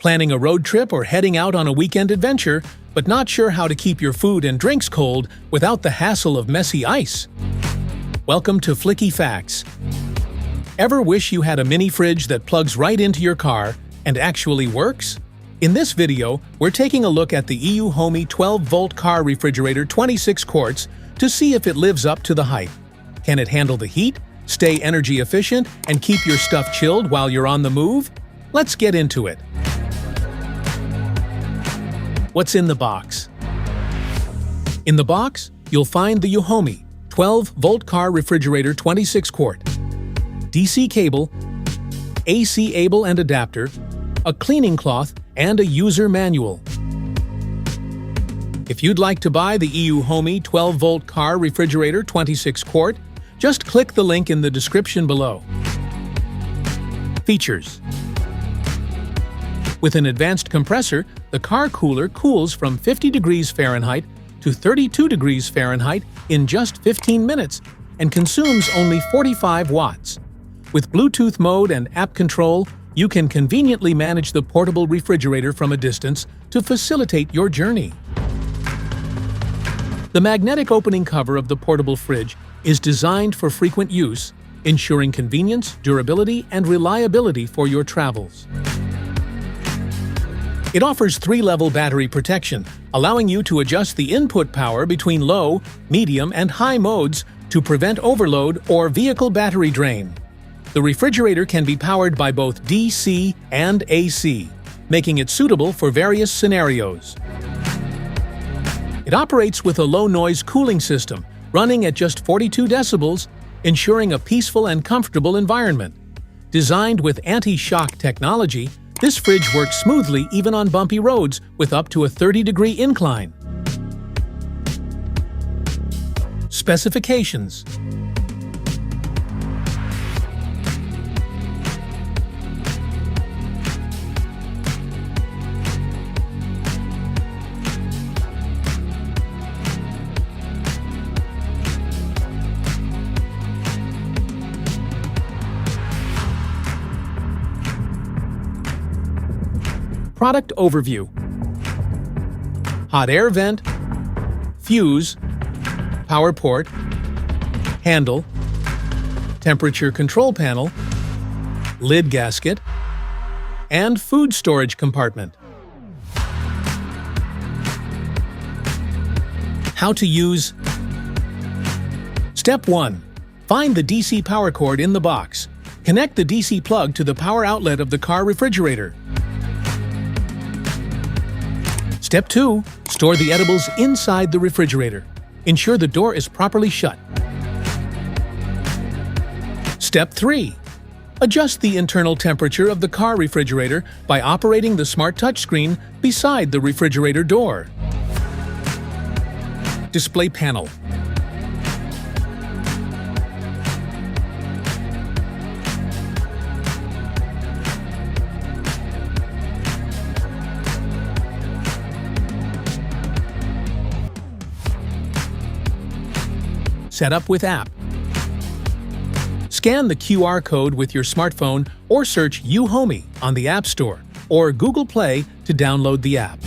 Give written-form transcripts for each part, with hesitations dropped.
Planning a road trip or heading out on a weekend adventure, but not sure how to keep your food and drinks cold without the hassle of messy ice? Welcome to Flicky Facts. Ever wish you had a mini fridge that plugs right into your car and actually works? In this video, we're taking a look at the EUHOMY 12-volt car refrigerator 26 quarts to see if it lives up to the hype. Can it handle the heat, stay energy efficient, and keep your stuff chilled while you're on the move? Let's get into it. What's in the box? In the box, you'll find the EUHOMY 12-volt car refrigerator 26 quart, DC cable, AC able and adapter, a cleaning cloth, and a user manual. If you'd like to buy the EUHOMY 12-volt car refrigerator 26 quart, just click the link in the description below. Features: with an advanced compressor, the car cooler cools from 50 degrees Fahrenheit to 32 degrees Fahrenheit in just 15 minutes and consumes only 45 watts. With Bluetooth mode and app control, you can conveniently manage the portable refrigerator from a distance to facilitate your journey. The magnetic opening cover of the portable fridge is designed for frequent use, ensuring convenience, durability, and reliability for your travels. It offers 3-level battery protection, allowing you to adjust the input power between low, medium, and high modes to prevent overload or vehicle battery drain. The refrigerator can be powered by both DC and AC, making it suitable for various scenarios. It operates with a low-noise cooling system, running at just 42 decibels, ensuring a peaceful and comfortable environment. Designed with anti-shock technology, this fridge works smoothly even on bumpy roads with up to a 30-degree incline. Specifications: Product overview: hot air vent, fuse, power port, handle, temperature control panel, lid gasket, and food storage compartment. How to use. Step 1. Find the DC power cord in the box. Connect the DC plug to the power outlet of the car refrigerator. Step 2. Store the edibles inside the refrigerator. Ensure the door is properly shut. Step 3. Adjust the internal temperature of the car refrigerator by operating the smart touchscreen beside the refrigerator door. Display panel. Set up with app. Scan the QR code with your smartphone or search EUHOMY on the App Store or Google Play to download the app.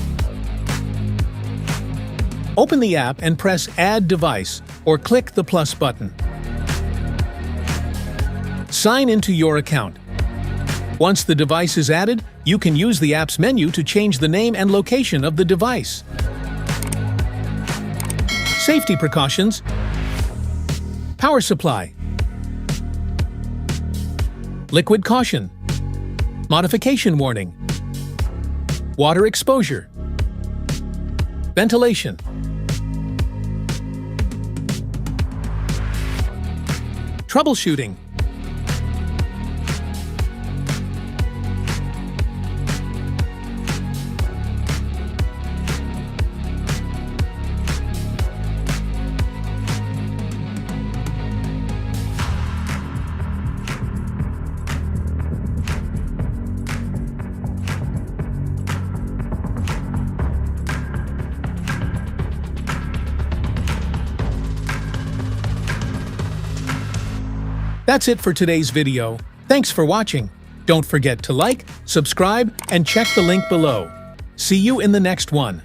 Open the app and press Add Device or click the plus button. Sign into your account. Once the device is added, you can use the app's menu to change the name and location of the device. Safety precautions: power supply, liquid caution, modification warning, water exposure, ventilation. Troubleshooting. That's it for today's video. Thanks for watching. Don't forget to like, subscribe, and check the link below. See you in the next one.